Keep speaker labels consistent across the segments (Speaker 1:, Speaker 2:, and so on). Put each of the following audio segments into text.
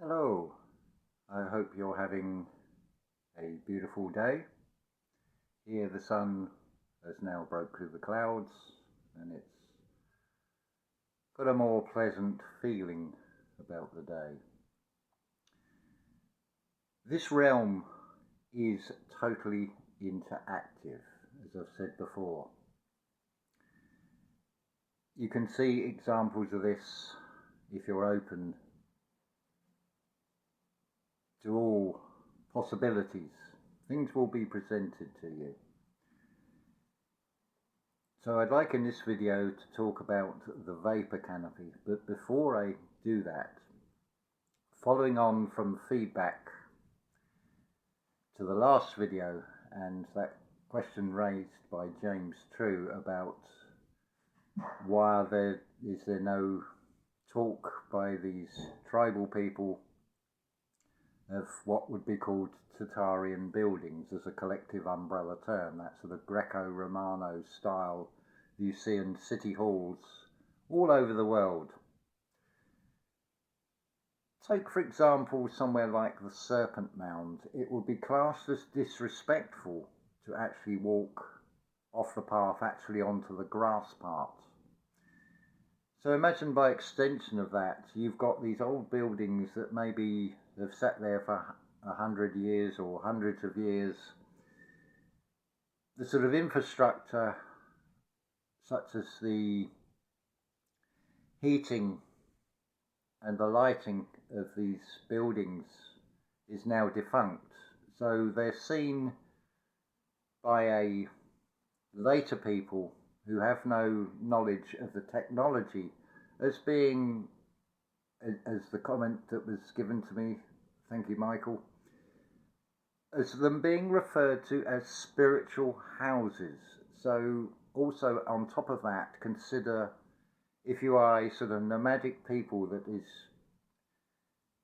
Speaker 1: Hello, I hope you're having a beautiful day. Here the sun has now broke through the clouds and it's got a more pleasant feeling about the day. This realm is totally interactive, as I've said before. You can see examples of this if you're open to all possibilities. Things will be presented to you. So I'd like in this video to talk about the Vapor Canopy, but before I do that, following on from feedback to the last video and that question raised by James True about why there no talk by these tribal people of what would be called Tatarian buildings as a collective umbrella term, that sort of Greco-Romano style you see in city halls all over the world. Take, for example, somewhere like the Serpent Mound. It would be classed as disrespectful to actually walk off the path, actually onto the grass part. So imagine by extension of that, you've got these old buildings that maybe have sat there for 100 years or hundreds of years. The sort of infrastructure, such as the heating and the lighting of these buildings, is now defunct. So they're seen by a later people who have no knowledge of the technology as being, as the comment that was given to me, thank you Michael, as them being referred to as spiritual houses. So also on top of that, consider if you are a sort of nomadic people that is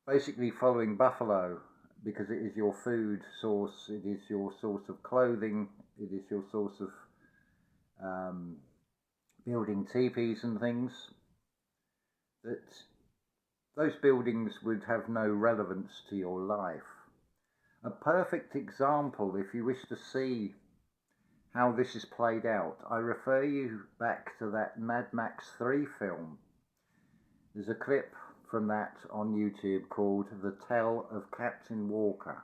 Speaker 1: basically following buffalo because it is your food source, it is your source of clothing, it is your source of building teepees and things, that those buildings would have no relevance to your life. A perfect example, if you wish to see how this is played out, I refer you back to that Mad Max 3 film. There's a clip from that on YouTube called The Tale of Captain Walker.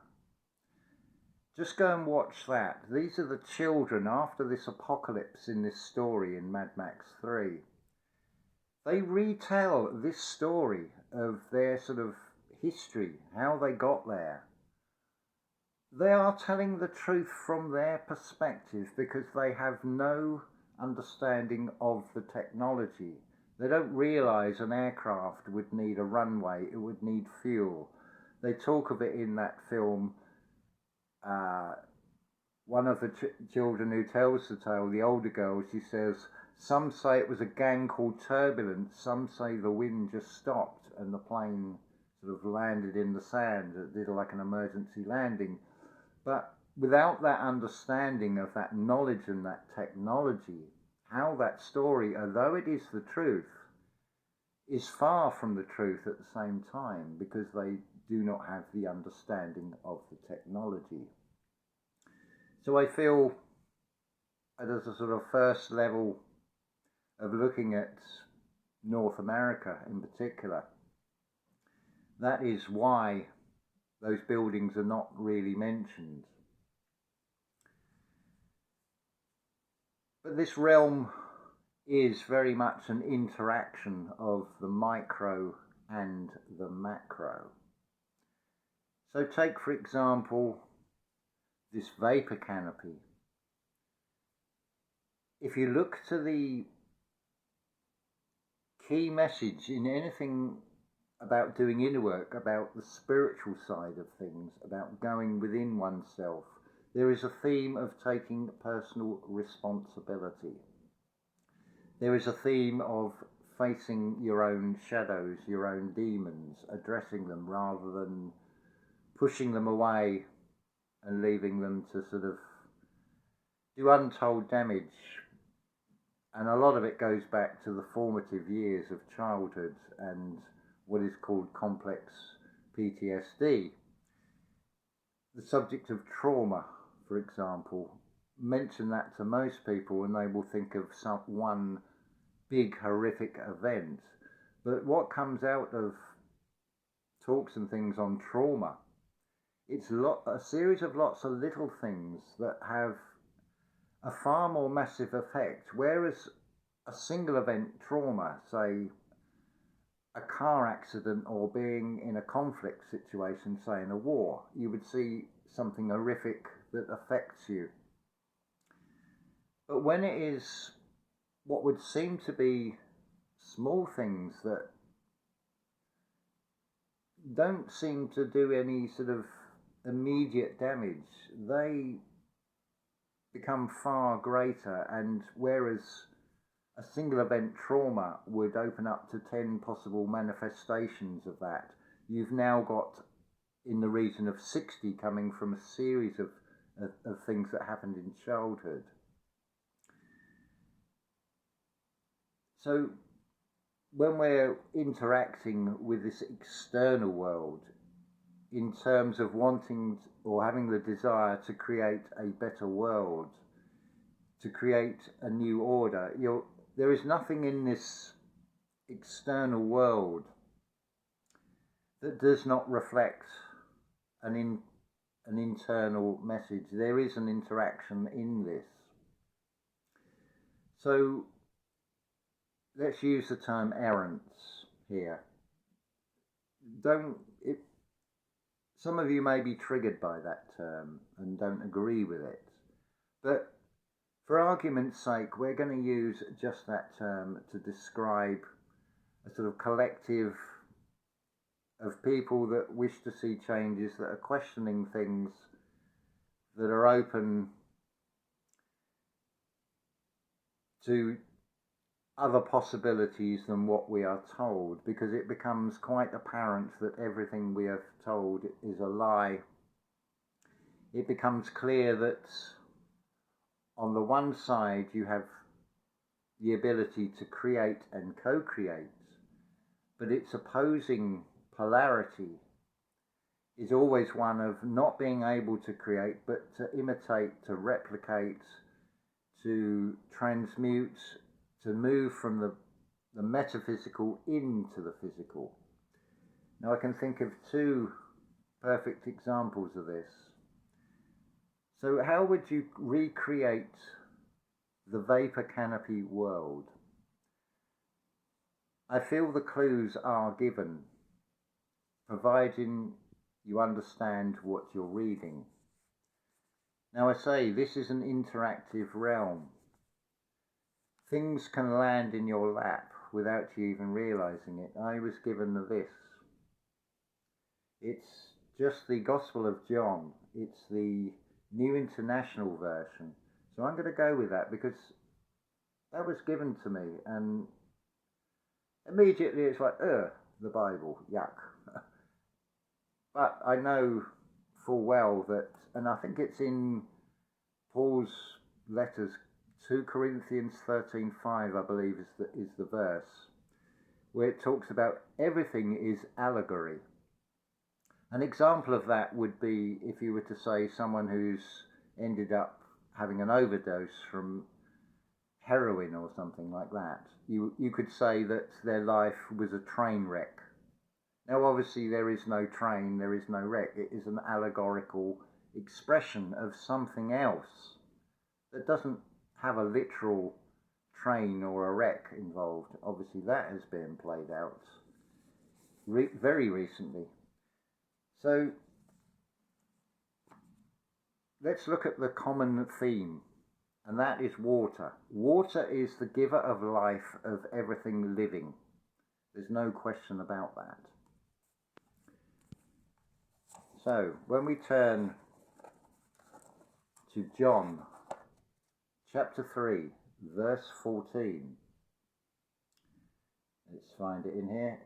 Speaker 1: Just go and watch that. These are the children after this apocalypse in this story in Mad Max 3. They retell this story of their sort of history, how they got there. They are telling the truth from their perspective because they have no understanding of the technology. They don't realise an aircraft would need a runway, it would need fuel. They talk of it in that film. One of the children who tells the tale, the older girl, she says, some say it was a gang called Turbulence, some say the wind just stopped and the plane sort of landed in the sand, it did like an emergency landing. But without that understanding of that knowledge and that technology, how that story, although it is the truth, is far from the truth at the same time because they do not have the understanding of the technology. So I feel as a sort of first level of looking at North America in particular, that is why those buildings are not really mentioned. But this realm is very much an interaction of the micro and the macro. So take, for example, this Vapor Canopy. If you look to the key message in anything about doing inner work, about the spiritual side of things, about going within oneself, there is a theme of taking personal responsibility. There is a theme of facing your own shadows, your own demons, addressing them rather than pushing them away and leaving them to sort of do untold damage. And a lot of it goes back to the formative years of childhood and what is called complex PTSD. The subject of trauma, for example, mention that to most people and they will think of one big horrific event. But what comes out of talks and things on trauma, it's a series of lots of little things that have a far more massive effect, whereas a single event trauma, say a car accident or being in a conflict situation, say in a war, you would see something horrific that affects you. But when it is what would seem to be small things that don't seem to do any sort of immediate damage, they become far greater. And whereas a single event trauma would open up to 10 possible manifestations of that, you've now got in the region of 60 coming from a series of things that happened in childhood. So when we're interacting with this external world in terms of wanting or having the desire to create a better world, to create a new order, there is nothing in this external world that does not reflect an internal message. There is an interaction in this. So let's use the term errance here. Some of you may be triggered by that term and don't agree with it, but for argument's sake, we're going to use just that term to describe a sort of collective of people that wish to see changes, that are questioning things, that are open to other possibilities than what we are told, because it becomes quite apparent that everything we are told is a lie. It becomes clear that on the one side you have the ability to create and co-create, but its opposing polarity is always one of not being able to create, but to imitate, to replicate, to transmute, to move from the metaphysical into the physical. Now I can think of two perfect examples of this. So how would you recreate the Vapor Canopy world? I feel the clues are given, providing you understand what you're reading. Now I say this is an interactive realm. Things can land in your lap without you even realizing it. I was given this. It's just the Gospel of John. It's the New International Version. So I'm going to go with that because that was given to me, and immediately it's like, the Bible, yuck. But I know full well that, and I think it's in Paul's letters, 2 Corinthians 13:5, I believe is the verse, where it talks about everything is allegory. An example of that would be if you were to say someone who's ended up having an overdose from heroin or something like that. You could say that their life was a train wreck. Now obviously there is no train, there is no wreck. It is an allegorical expression of something else that doesn't have a literal train or a wreck involved. Obviously that has been played out very recently. So let's look at the common theme, and that is water. Water is the giver of life of everything living. There's no question about that. So when we turn to John chapter 3, verse 14, let's find it in here.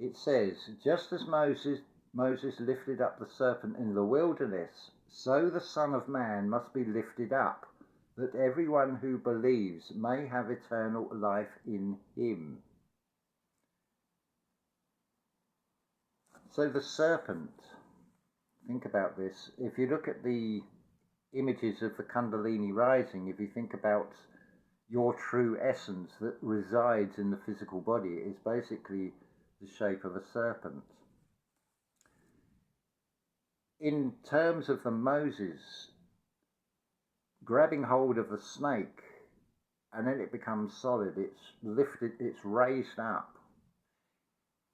Speaker 1: It says, just as Moses lifted up the serpent in the wilderness, so the Son of Man must be lifted up, that everyone who believes may have eternal life in him. So the serpent, think about this. If you look at the images of the Kundalini rising, if you think about your true essence that resides in the physical body, it is basically the shape of a serpent. In terms of the Moses grabbing hold of the snake and then it becomes solid, it's lifted, it's raised up.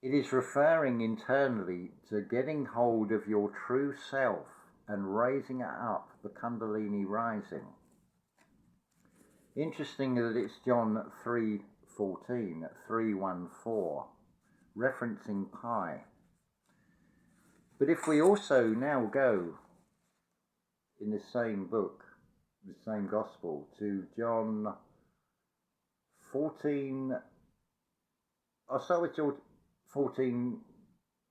Speaker 1: It is referring internally to getting hold of your true self and raising it up, the Kundalini rising. Interesting that it's John 3:14, 3:14, referencing pi. But if we also now go in the same book, the same gospel, to John 14, I'll start with John 14,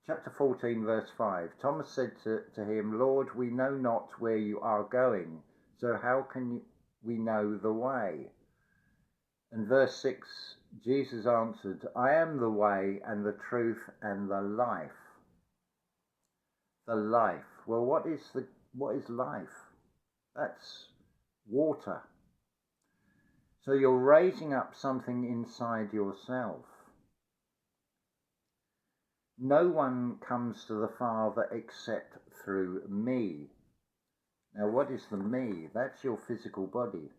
Speaker 1: chapter 14, verse 5. Thomas said to him, Lord, we know not where you are going, so how can we know the way? And verse 6, Jesus answered, I am the way and the truth and the life. The life. Well, what is life? That's water. So you're raising up something inside yourself. No one comes to the Father except through me. Now, what is the me? That's your physical body.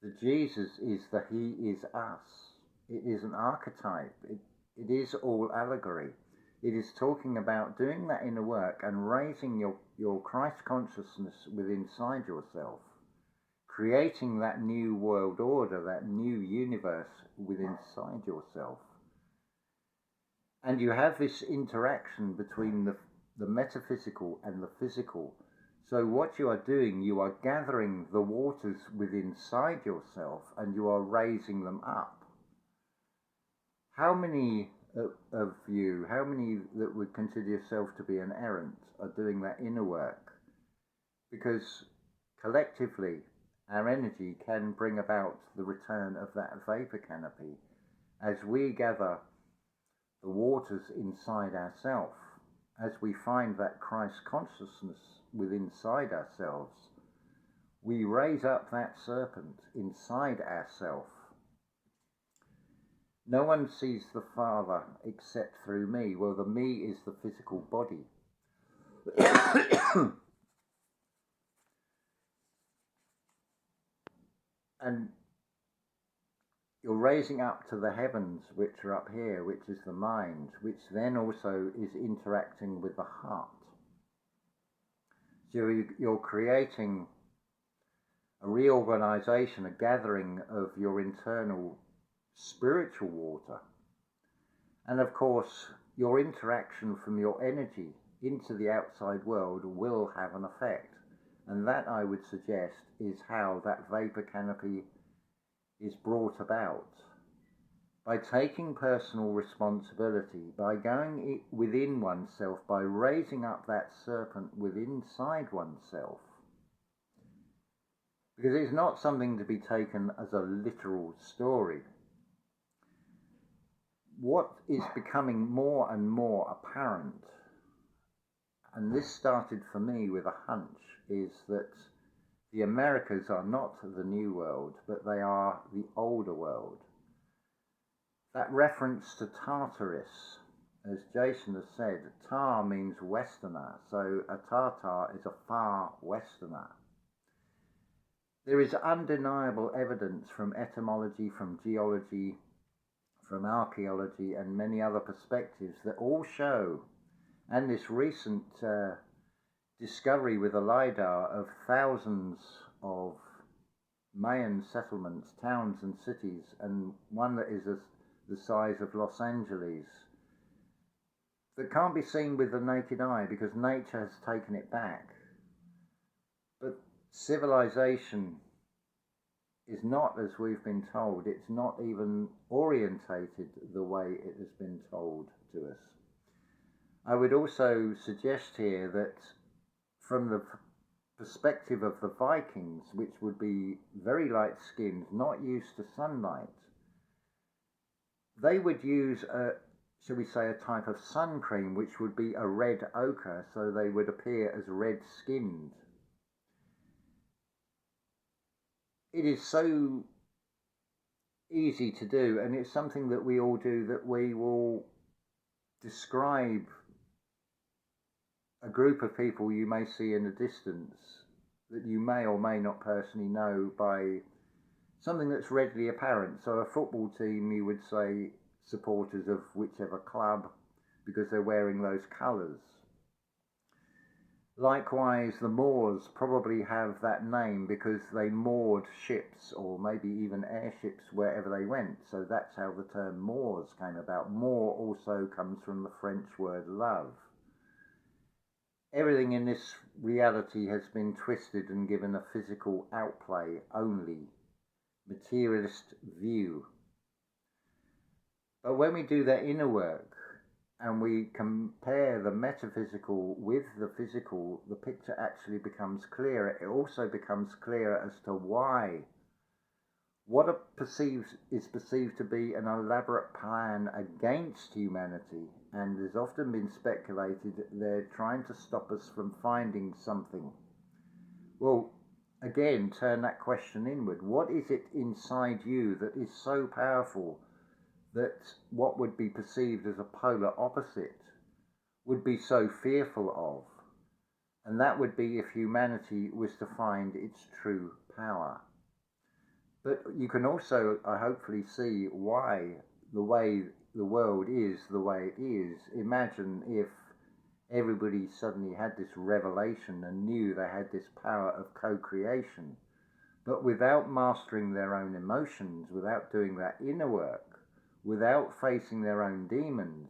Speaker 1: The Jesus is the He is us. It is an archetype. It is all allegory. It is talking about doing that inner work and raising your Christ consciousness within inside yourself, creating that new world order, that new universe within inside yourself. And you have this interaction between the metaphysical and the physical. So what you are doing, you are gathering the waters within inside yourself and you are raising them up. How many of you, how many that would consider yourself to be an errant are doing that inner work? Because collectively, our energy can bring about the return of that vapor canopy as we gather the waters inside ourselves, as we find that Christ consciousness within inside ourselves, we raise up that serpent inside ourselves. No one sees the Father except through me. Well, the me is the physical body. And you're raising up to the heavens, which are up here, which is the mind, which then also is interacting with the heart. So you're creating a reorganization, a gathering of your internal spiritual water. And of course, your interaction from your energy into the outside world will have an effect. And that, I would suggest, is how that vapor canopy is brought about. By taking personal responsibility, by going within oneself, by raising up that serpent within inside oneself. Because it's not something to be taken as a literal story. What is becoming more and more apparent, and this started for me with a hunch, is that the Americas are not the New World, but they are the older world. That reference to Tartarus, as Jason has said, Tar means Westerner, so a Tartar is a far Westerner. There is undeniable evidence from etymology, from geology, from archaeology and many other perspectives that all show, and this recent discovery with a LiDAR of thousands of Mayan settlements, towns and cities, and one that is the size of Los Angeles, that can't be seen with the naked eye because nature has taken it back. But civilization is not as we've been told. It's not even orientated the way it has been told to us. I would also suggest here that from the perspective of the Vikings, which would be very light-skinned, not used to sunlight, they would use a shall we say, a type of sun cream, which would be a red ochre, so they would appear as red-skinned. It is so easy to do, and it's something that we all do, that we will describe a group of people you may see in the distance that you may or may not personally know by something that's readily apparent. So a football team, you would say supporters of whichever club, because they're wearing those colours. Likewise, the Moors probably have that name because they moored ships, or maybe even airships, wherever they went. So that's how the term Moors came about. Moor also comes from the French word love. Everything in this reality has been twisted and given a physical outplay only, materialist view. But when we do that inner work, and we compare the metaphysical with the physical, the picture actually becomes clearer. It also becomes clearer as to why what is perceived to be an elaborate plan against humanity, and has often been speculated that they're trying to stop us from finding something. Well, again, turn that question inward. What is it inside you that is so powerful that what would be perceived as a polar opposite would be so fearful of? And that would be if humanity was to find its true power. But you can also, hopefully, see why the way the world is the way it is. Imagine if everybody suddenly had this revelation and knew they had this power of co-creation, but without mastering their own emotions, without doing that inner work, without facing their own demons,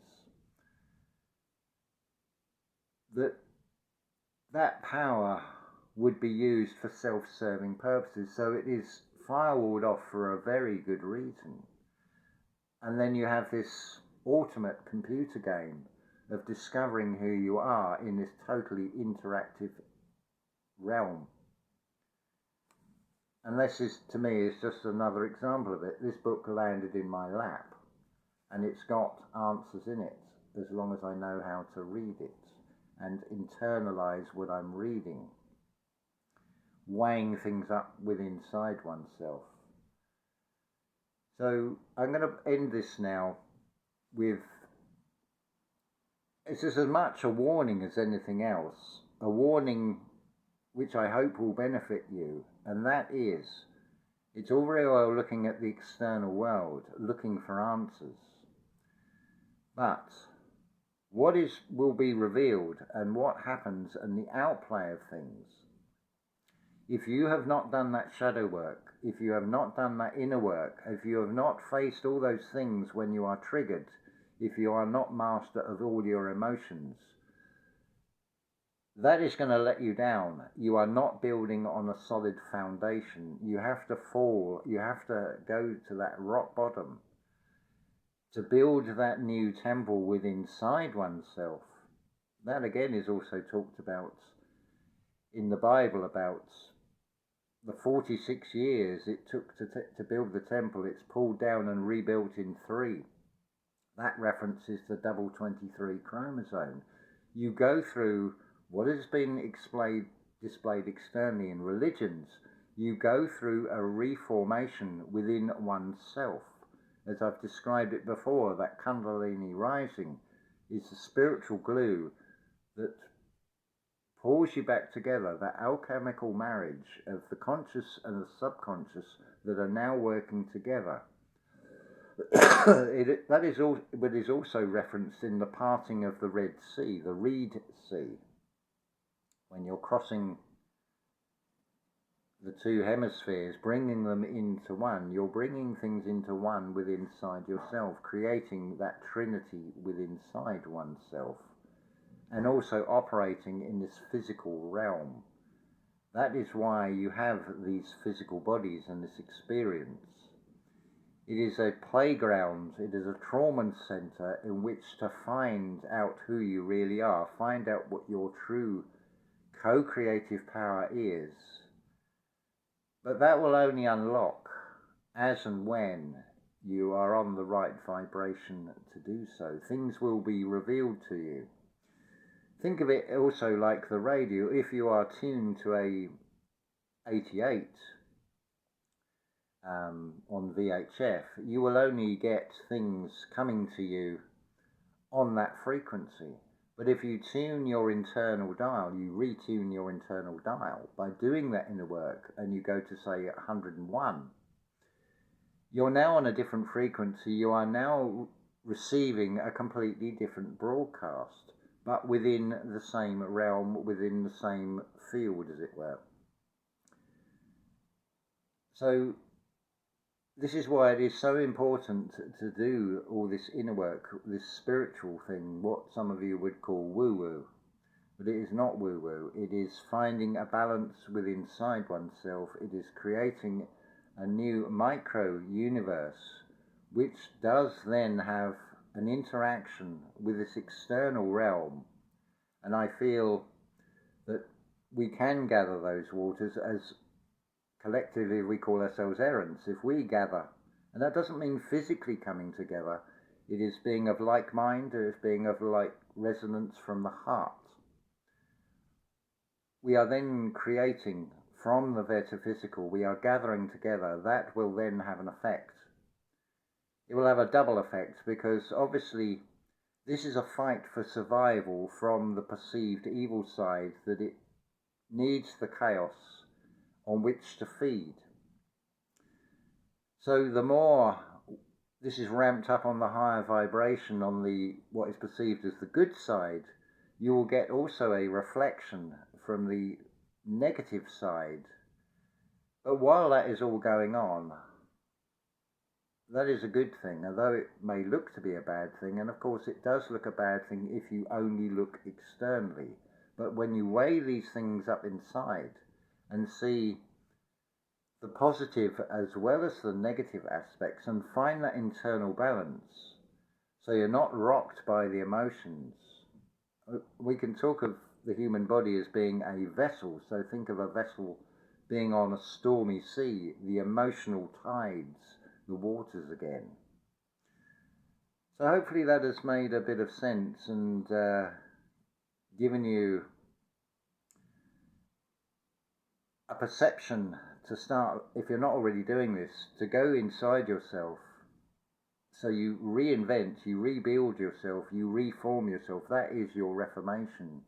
Speaker 1: that power would be used for self-serving purposes. So it is firewalled off for a very good reason. And then you have this ultimate computer game of discovering who you are in this totally interactive realm. And this is, to me, is just another example of it. This book landed in my lap, and it's got answers in it, as long as I know how to read it and internalize what I'm reading, weighing things up with inside oneself. So I'm going to end this now with, it's as much a warning as anything else, a warning which I hope will benefit you, and that is, it's all very well looking at the external world, looking for answers, but what will be revealed and what happens and the outplay of things, if you have not done that shadow work, if you have not done that inner work, if you have not faced all those things when you are triggered, if you are not master of all your emotions, that is going to let you down. You are not building on a solid foundation. You have to fall. You have to go to that rock bottom to build that new temple within inside oneself. That again is also talked about in the Bible, about the 46 years it took to build the temple. It's pulled down and rebuilt in 3. That references the double 23 chromosome. You go through what has been displayed externally in religions. You go through a reformation within oneself. As I've described it before, that Kundalini rising is the spiritual glue that pulls you back together, that alchemical marriage of the conscious and the subconscious that are now working together. That is also referenced in the parting of the Red Sea, the Reed Sea. When you're crossing the 2 hemispheres, bringing them into one, you're bringing things into one within inside yourself, creating that trinity within inside oneself, and also operating in this physical realm. That is why you have these physical bodies and this experience. It is a playground, it is a trauma center in which to find out who you really are, find out what your true co-creative power is. But that will only unlock as and when you are on the right vibration to do so. Things will be revealed to you. Think of it also like the radio. If you are tuned to a 88 on VHF, you will only get things coming to you on that frequency. But if you tune your internal dial, you retune your internal dial by doing that inner work, and you go to say 101, you're now on a different frequency. You are now receiving a completely different broadcast, but within the same realm, within the same field, as it were. So this is why it is so important to do all this inner work, this spiritual thing, what some of you would call woo-woo. But it is not woo-woo. It is finding a balance within inside oneself. It is creating a new micro-universe, which does then have an interaction with this external realm. And I feel that we can gather those waters as collectively we call ourselves errants. If we gather, and that doesn't mean physically coming together, it is being of like mind, it is being of like resonance from the heart. We are then creating from the metaphysical, we are gathering together. That will then have an effect. It will have a double effect, because obviously this is a fight for survival from the perceived evil side, that it needs the chaos on which to feed. So the more this is ramped up on the higher vibration, on the what is perceived as the good side, you will get also a reflection from the negative side. But while that is all going on, that is a good thing, although it may look to be a bad thing, and of course it does look a bad thing if you only look externally. But when you weigh these things up inside and see the positive as well as the negative aspects, and find that internal balance, so you're not rocked by the emotions. We can talk of the human body as being a vessel, so think of a vessel being on a stormy sea, the emotional tides, the waters again. So hopefully that has made a bit of sense and given you a perception to start, if you're not already doing this, to go inside yourself. So you reinvent, you rebuild yourself, you reform yourself. That is your reformation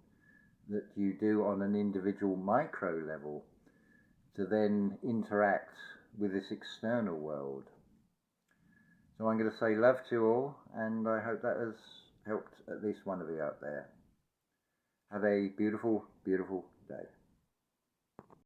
Speaker 1: that you do on an individual micro level to then interact with this external world. So I'm going to say love to you all, and I hope that has helped at least one of you out there. Have a beautiful, beautiful